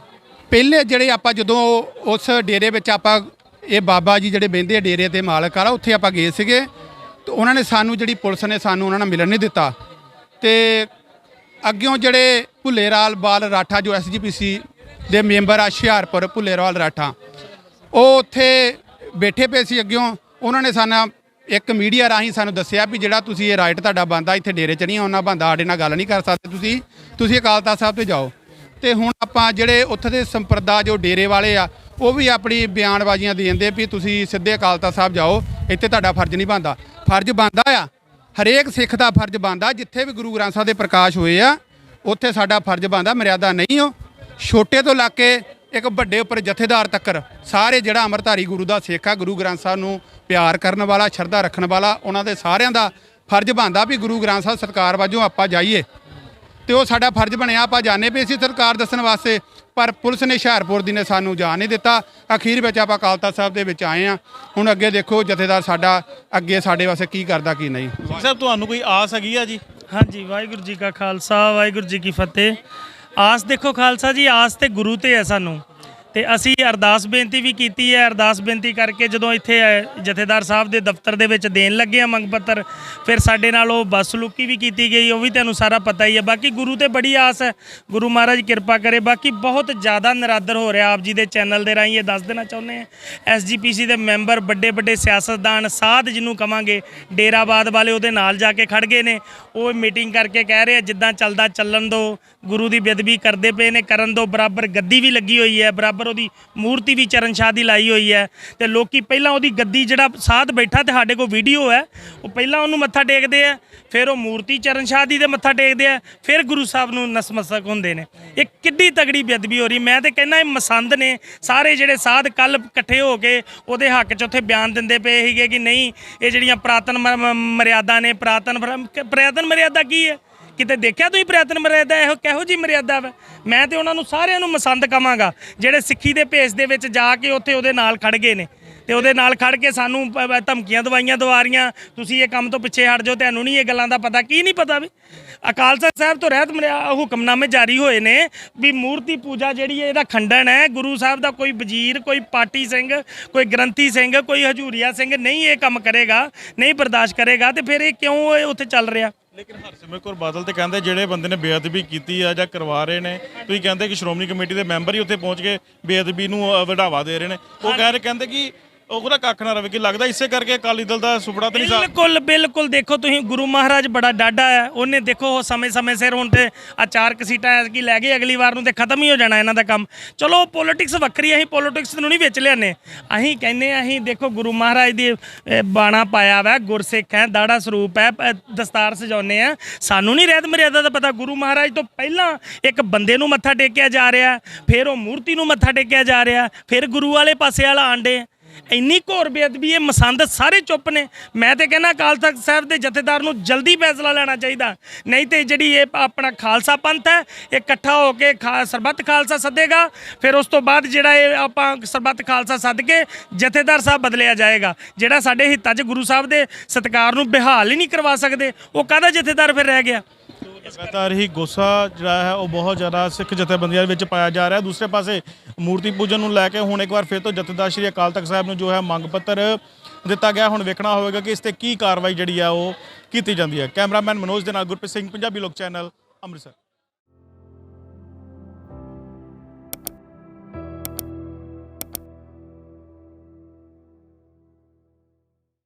C: ਪਹਿਲੇ ਜਿਹੜੇ ਆਪਾਂ ਜਦੋਂ ਉਸ ਡੇਰੇ ਵਿੱਚ ਆਪਾਂ ਇਹ ਬਾਬਾ ਜੀ ਜਿਹੜੇ ਬਹਿੰਦੇ ਆ ਡੇਰੇ ਤੇ ਮਾਲਕ ਆ, ਉੱਥੇ ਆਪਾਂ ਗਏ ਸੀਗੇ, ਤੇ ਉਹਨਾਂ ਨੇ ਸਾਨੂੰ, ਜਿਹੜੀ ਪੁਲਿਸ ਨੇ ਸਾਨੂੰ ਉਹਨਾਂ ਨਾਲ ਮਿਲਣ ਨਹੀਂ ਦਿੱਤਾ। ਤੇ ਅੱਗਿਓਂ ਜਿਹੜੇ ਭੁੱਲੇਰਾਲ ਬਾਲ ਰਾਠਾ ਜੋ SGPC ਦੇ ਮੈਂਬਰ ਆ ਹੁਸ਼ਿਆਰਪੁਰ, ਭੁੱਲੇਰਾਲ ਰਾਠਾ, ਉਹ ਉੱਥੇ ਬੈਠੇ ਪਏ ਸੀ। ਅੱਗਿਓਂ ਉਹਨਾਂ ਨੇ ਸਾਨੂੰ ਇੱਕ ਮੀਡੀਆ ਰਾਹੀਂ ਸਾਨੂੰ ਦੱਸਿਆ ਵੀ ਜਿਹੜਾ ਤੁਸੀਂ ਇਹ ਰਾਈਟ ਤੁਹਾਡਾ ਬਣਦਾ, ਇੱਥੇ ਡੇਰੇ 'ਚ ਨਹੀਂ ਆਉਣਾ ਬਣਦਾ, ਸਾਡੇ ਨਾਲ ਗੱਲ ਨਹੀਂ ਕਰ ਸਕਦੇ, ਤੁਸੀਂ ਅਕਾਲ ਤਖ਼ਤ ਸਾਹਿਬ ਤੇ ਜਾਓ। ਤੇ ਹੁਣ ਆਪਾਂ ਜਿਹੜੇ ਉੱਥੇ ਦੇ ਸੰਪਰਦਾ ਜੋ ਡੇਰੇ ਵਾਲੇ ਆ, ਉਹ ਵੀ ਆਪਣੀ ਬਿਆਨਬਾਜ਼ੀਆਂ ਦੇ ਦਿੰਦੇ ਵੀ ਤੁਸੀਂ ਸਿੱਧੇ ਅਕਾਲ ਤਖ਼ਤ ਸਾਹਿਬ ਜਾਓ, ਇੱਥੇ ਤੁਹਾਡਾ ਫਰਜ਼ ਨਹੀਂ ਬਣਦਾ। ਫਰਜ਼ ਬਣਦਾ ਆ, ਹਰੇਕ ਸਿੱਖ ਦਾ ਫਰਜ਼ ਬਣਦਾ। ਜਿੱਥੇ ਵੀ ਗੁਰੂ ਗ੍ਰੰਥ ਸਾਹਿਬ ਦੇ ਪ੍ਰਕਾਸ਼ ਹੋਏ ਆ, ਉੱਥੇ ਸਾਡਾ ਫਰਜ਼ ਬਣਦਾ। ਮਰਿਆਦਾ ਨਹੀਂ ਹੋ, ਛੋਟੇ ਤੋਂ ਲੈ ਕੇ ਇੱਕ ਵੱਡੇ ਉੱਪਰ ਜਥੇਦਾਰ ਤੱਕਰ ਸਾਰੇ ਜਿਹੜਾ ਅੰਮ੍ਰਿਤਧਾਰੀ ਗੁਰੂ ਦਾ ਸਿੱਖ ਆ, ਗੁਰੂ ਗ੍ਰੰਥ ਸਾਹਿਬ ਨੂੰ ਪਿਆਰ ਕਰਨ ਵਾਲਾ, ਸ਼ਰਧਾ ਰੱਖਣ ਵਾਲਾ, ਉਹਨਾਂ ਦੇ ਸਾਰਿਆਂ ਦਾ ਫਰਜ਼ ਬਣਦਾ ਵੀ ਗੁਰੂ ਗ੍ਰੰਥ ਸਾਹਿਬ ਸਰਕਾਰ ਵਜੋਂ ਆਪਾਂ ਜਾਈਏ। ਤੇ ਉਹ ਸਾਡਾ ਫਰਜ਼ ਬਣਿਆ, ਆਪਾਂ ਜਾਣੇ ਪਏ ਸੀ ਸਰਕਾਰ ਦੱਸਣ ਵਾਸਤੇ, ਪਰ ਪੁਲਿਸ ਨੇ ਹੁਸ਼ਿਆਰਪੁਰ ਦੀ ਨੇ ਸਾਨੂੰ ਜਾਣ ਨਹੀਂ ਦਿੱਤਾ। ਅਖੀਰ ਵਿੱਚ ਆਪਾਂ ਅਕਾਲ ਤਖ਼ਤ ਸਾਹਿਬ ਦੇ ਵਿੱਚ ਆਏ ਆ। ਹੁਣ ਅੱਗੇ ਦੇਖੋ ਜਥੇਦਾਰ ਸਾਡਾ ਅੱਗੇ ਸਾਡੇ ਵਾਸਤੇ ਕੀ ਕਰਦਾ ਕੀ ਨਹੀਂ।
B: ਸਾਹਿਬ ਤੁਹਾਨੂੰ ਕੋਈ ਆਸ ਹੈਗੀ ਆ ਜੀ?
D: ਹਾਂਜੀ, ਵਾਹਿਗੁਰੂ ਜੀ ਕਾ ਖਾਲਸਾ, ਵਾਹਿਗੁਰੂ ਜੀ ਕੀ ਫਤਿਹ। ਆਸ ਦੇਖੋ ਖਾਲਸਾ ਜੀ, ਆਸ ਤੇ ਗੁਰੂ ਤੇ ਹੈ ਸਾਨੂੰ। ਤੇ ਅਸੀਂ ਅਰਦਾਸ ਬੇਨਤੀ ਵੀ ਕੀਤੀ ਹੈ। ਅਰਦਾਸ ਬੇਨਤੀ ਕਰਕੇ ਜਦੋਂ ਇੱਥੇ ਜਥੇਦਾਰ ਸਾਹਿਬ ਦੇ ਦਫ਼ਤਰ ਦੇ ਵਿੱਚ ਦੇਣ ਲੱਗੇ ਆ ਮੰਗ ਪੱਤਰ, ਫਿਰ ਸਾਡੇ ਨਾਲ ਉਹ ਬਦਸਲੂਕੀ ਵੀ ਕੀਤੀ ਗਈ, ਉਹ ਵੀ ਤੁਹਾਨੂੰ ਸਾਰਾ ਪਤਾ ਹੀ ਹੈ। ਬਾਕੀ ਗੁਰੂ ਤੇ ਬੜੀ ਆਸ ਹੈ, ਗੁਰੂ ਮਹਾਰਾਜ ਕਿਰਪਾ ਕਰੇ। ਬਾਕੀ ਬਹੁਤ ਜ਼ਿਆਦਾ ਨਿਰਾਦਰ ਹੋ ਰਿਹਾ। ਆਪ ਜੀ ਦੇ ਚੈਨਲ ਦੇ ਰਾਹੀਂ ਇਹ ਦੱਸ ਦੇਣਾ ਚਾਹੁੰਦੇ ਹਾਂ, SGPC ਦੇ ਮੈਂਬਰ, ਵੱਡੇ ਵੱਡੇ ਸਿਆਸਤਦਾਨ, ਸਾਧ ਜਿਹਨੂੰ ਕਵਾਂਗੇ, ਡੇਰਾਬਾਦ ਵਾਲੇ ਉਹਦੇ ਨਾਲ ਜਾ ਕੇ ਖੜ ਗਏ ਨੇ। ਉਹ ਮੀਟਿੰਗ ਕਰਕੇ ਕਹਿ ਰਹੇ ਆ ਜਿੱਦਾਂ ਚੱਲਦਾ ਚੱਲਣ ਦਿਓ, ਗੁਰੂ ਦੀ ਬੇਅਦਬੀ ਕਰਦੇ ਪਏ ਨੇ, ਕਰਨ ਦਿਓ। ਬਰਾਬਰ ਗੱਦੀ ਵੀ ਲੱਗੀ ਹੋਈ ਹੈ, ਬਰਾਬਰ ਉਹਦੀ ਮੂਰਤੀ ਵੀ ਚਰਨ ਸ਼ਾਹ ਦੀ ਲਾਈ ਹੋਈ ਹੈ। ਤੇ ਲੋਕੀ ਪਹਿਲਾਂ ਉਹਦੀ ਗੱਦੀ, ਜਿਹੜਾ ਸਾਧ ਬੈਠਾ ਤੇ ਸਾਡੇ ਕੋਲ ਵੀਡੀਓ ਹੈ, ਉਹ ਪਹਿਲਾਂ ਉਹਨੂੰ ਮੱਥਾ ਟੇਕਦੇ ਆ, ਫਿਰ ਉਹ ਮੂਰਤੀ ਚਰਨ ਸ਼ਾਹ ਦੀ ਦੇ ਮੱਥਾ ਟੇਕਦੇ ਆ, ਫਿਰ ਗੁਰੂ ਸਾਹਿਬ ਨੂੰ ਨਸਮਸਤਕ ਹੁੰਦੇ ਨੇ। ਇਹ ਕਿੱਡੀ ਤਗੜੀ ਬੇਅਦਬੀ ਹੋ ਰਹੀ। ਮੈਂ ਤੇ ਕਹਿੰਦਾ ਇਹ ਮਸੰਦ ਨੇ ਸਾਰੇ ਜਿਹੜੇ ਸਾਧ ਕੱਲ ਇਕੱਠੇ ਹੋ ਕੇ ਉਹਦੇ ਹੱਕ 'ਚ ਉੱਥੇ ਬਿਆਨ ਦਿੰਦੇ ਪਏ ਸੀਗੇ ਕਿ ਨਹੀਂ, ਇਹ ਜਿਹੜੀਆਂ ਪੁਰਾਤਨ ਮਰਿਆਦਾ ਨੇ, ਪੁਰਾਤਨ ਮਰਿਆਦਾ ਕੀ ਹੈ? ਕਿਤੇ ਦੇਖਿਆ ਤੁਸੀਂ ਪੁਰਾਤਨ ਮਰਿਆਦਾ ਇਹੋ ਕਿਹੋ ਜਿਹੀ ਮਰਿਆਦਾ ਵਾ? ਮੈਂ ਤੇ ਉਹਨਾਂ ਨੂੰ ਸਾਰਿਆਂ ਨੂੰ ਮਸੰਦ ਕਵਾਂਗਾ ਜਿਹੜੇ ਸਿੱਖੀ ਦੇ ਭੇਸ ਦੇ ਵਿੱਚ ਜਾ ਕੇ ਉੱਥੇ ਉਹਦੇ ਨਾਲ ਖੜ ਗਏ ਨੇ, ਤੇ ਉਹਦੇ ਨਾਲ ਖੜ ਕੇ ਸਾਨੂੰ ਧਮਕੀਆਂ ਦਵਾਈਆਂ ਦਵਾ ਰਹੀਆਂ, ਤੁਸੀਂ ਇਹ ਕੰਮ ਤੋਂ ਪਿੱਛੇ ਹਟ ਜਾਓ, ਤੁਹਾਨੂੰ ਨਹੀਂ ਇਹ ਗੱਲਾਂ ਦਾ ਪਤਾ। ਕੀ ਨਹੀਂ ਪਤਾ ਵੀ ਅਕਾਲ ਤਖ਼ਤ ਸਾਹਿਬ ਤੋਂ ਰਹਿਤ ਹੁਕਮਨਾਮੇ ਜਾਰੀ ਹੋਏ ਨੇ ਵੀ ਮੂਰਤੀ ਪੂਜਾ ਜਿਹੜੀ ਹੈ ਇਹਦਾ ਖੰਡਨ ਹੈ। ਗੁਰੂ ਸਾਹਿਬ ਦਾ ਕੋਈ ਵਜ਼ੀਰ, ਕੋਈ ਪਾਟੀ ਸਿੰਘ, ਕੋਈ ਗ੍ਰੰਥੀ ਸਿੰਘ, ਕੋਈ ਹਜੂਰੀਆ ਸਿੰਘ ਨਹੀਂ ਇਹ ਕੰਮ ਕਰੇਗਾ, ਨਹੀਂ ਬਰਦਾਸ਼ਤ ਕਰੇਗਾ। ਤੇ ਫਿਰ ਇਹ ਕਿਉਂ ਉੱਥੇ ਚੱਲ ਰਿਹਾ?
B: ਲੇਕਿਨ ਹਰਸਿਮਰਤ ਕੌਰ ਬਾਦਲ ਤੇ ਕਹਿੰਦੇ ਜਿਹੜੇ ਬੰਦੇ ਨੇ ਬੇਅਦਬੀ ਕੀਤੀ ਆ ਜਾਂ ਕਰਵਾ ਰਹੇ ਨੇ, ਤੁਸੀਂ ਕਹਿੰਦੇ ਕਿ ਸ਼੍ਰੋਮਣੀ ਕਮੇਟੀ ਦੇ ਮੈਂਬਰ ਹੀ ਉੱਥੇ ਪਹੁੰਚ ਕੇ ਬੇਅਦਬੀ ਨੂੰ ਵਢਾਵਾ ਦੇ ਰਹੇ ਨੇ। ਉਹ ਕਹਿੰਦੇ ਕਿ ਉਹਦਾ ਕੱਖ ਨਾ ਰਵੇ। ਕਿ ਲੱਗਦਾ ਇਸੇ ਕਰਕੇ ਅਕਾਲੀ ਦਲ ਦਾ ਸੁਪੜਾ ਤੇ ਨਹੀਂ ਸਾਥ?
D: ਬਿਲਕੁਲ ਬਿਲਕੁਲ। ਦੇਖੋ ਤੁਸੀਂ ਗੁਰੂ ਮਹਾਰਾਜ ਬੜਾ ਡਾਢਾ ਹੈ, ਉਹਨੇ ਦੇਖੋ ਸਮੇਂ ਸਿਰ ਹੁਣ ਤੇ ਆਚਾਰਕ ਸੀਟਾਂ ਐਸ ਕੀ ਲੈ ਗਏ, ਅਗਲੀ ਵਾਰ ਨੂੰ ਤੇ ਖਤਮ ਹੀ ਹੋ ਜਾਣਾ ਇਹਨਾਂ ਦਾ ਕੰਮ। ਚਲੋ ਪੋਲਿਟਿਕਸ ਵੱਖਰੀ, ਅਸੀਂ ਪੋਲਿਟਿਕਸ ਨੂੰ ਨਹੀਂ ਵਿੱਚ ਲਿਆਨੇ। ਅਸੀਂ ਕਹਿੰਦੇ ਅਸੀਂ ਦੇਖੋ ਗੁਰੂ ਮਹਾਰਾਜ ਦੀ ਬਾਣਾ ਪਾਇਆ ਵਾ, ਗੁਰਸਿੱਖ ਹੈ, ਦਾੜਾ ਸਰੂਪ ਹੈ, ਦਸਤਾਰ ਸਜਾਉਂਦੇ ਆ। ਸਾਨੂੰ ਨਹੀਂ ਰਹਿਤ ਮਰਿਆਦਾ ਦਾ ਪਤਾ? ਗੁਰੂ ਮਹਾਰਾਜ ਤੋਂ ਪਹਿਲਾਂ ਇੱਕ ਬੰਦੇ ਨੂੰ ਮੱਥਾ ਟੇਕਿਆ ਜਾ ਰਿਹਾ, ਫਿਰ ਉਹ ਮੂਰਤੀ ਨੂੰ ਮੱਥਾ ਟੇਕਿਆ ਜਾ ਰਿਹਾ, ਫਿਰ ਗੁਰੂ ਵਾਲੇ ਪਾਸੇ ਵਾਲਾ ਆਂਡੇ। ਇੰਨੀ ਘੋਰ ਬੇਅਦਬੀ, ਇਹ ਮਸੰਦ ਸਾਰੇ ਚੁੱਪ ਨੇ। ਮੈਂ ਤੇ ਕਹਿੰਦਾ ਅਕਾਲ ਤਖਤ ਸਾਹਿਬ ਦੇ ਜਥੇਦਾਰ ਨੂੰ ਜਲਦੀ ਫੈਸਲਾ ਲੈਣਾ ਚਾਹੀਦਾ, ਨਹੀਂ ਤੇ ਜਿਹੜੀ ਇਹ ਆਪਣਾ ਖਾਲਸਾ ਪੰਥ ਹੈ ਇਹ ਇਕੱਠਾ ਹੋ ਕੇ ਸਰਬੱਤ ਖਾਲਸਾ ਸੱਦੇਗਾ, ਫਿਰ ਉਸ ਤੋਂ ਬਾਅਦ ਜਿਹੜਾ ਇਹ ਆਪਾਂ ਸਰਬੱਤ ਖਾਲਸਾ ਸੱਦ ਕੇ ਜਥੇਦਾਰ ਸਾਹਿਬ ਬਦਲਿਆ ਜਾਏਗਾ। ਜਿਹੜਾ ਸਾਡੇ ਹਿੱਤਾਂ 'ਚ ਗੁਰੂ ਸਾਹਿਬ ਦੇ ਸਤਿਕਾਰ ਨੂੰ ਬਹਾਲ ਹੀ ਨਹੀਂ ਕਰਵਾ ਸਕਦੇ, ਉਹ ਕਾਹਦਾ ਜਥੇਦਾਰ ਫਿਰ ਰਹਿ ਗਿਆ?
B: ਲਗਾਤਾਰ ਹੀ ਗੁੱਸਾ ਜਿਹੜਾ ਹੈ ਉਹ ਬਹੁਤ ਜ਼ਿਆਦਾ ਸਿੱਖ ਜਥੇਬੰਦੀਆਂ ਵਿੱਚ ਪਾਇਆ ਜਾ ਰਿਹਾ। ਦੂਸਰੇ ਪਾਸੇ ਮੂਰਤੀ ਪੂਜਨ ਨੂੰ ਲੈ ਕੇ ਹੁਣ ਇੱਕ ਵਾਰ ਫਿਰ ਤੋਂ ਜਥੇਦਾਰ ਸ਼੍ਰੀ ਅਕਾਲ ਤਖਤ ਸਾਹਿਬ ਨੂੰ ਜੋ ਹੈ ਮੰਗ ਪੱਤਰ ਦਿੱਤਾ ਗਿਆ। ਹੁਣ ਵੇਖਣਾ ਹੋਵੇਗਾ ਕਿ ਇਸ ਤੇ ਕੀ ਕਾਰਵਾਈ ਜਿਹੜੀ ਆ ਉਹ ਕੀਤੀ ਜਾਂਦੀ ਹੈ। ਕੈਮਰਾਮੈਨ ਮਨੋਜ ਦੇ ਨਾਲ ਗੁਰਪ੍ਰੀਤ ਸਿੰਘ, ਪੰਜਾਬੀ ਲੋਕ ਚੈਨਲ, ਅੰਮ੍ਰਿਤਸਰ।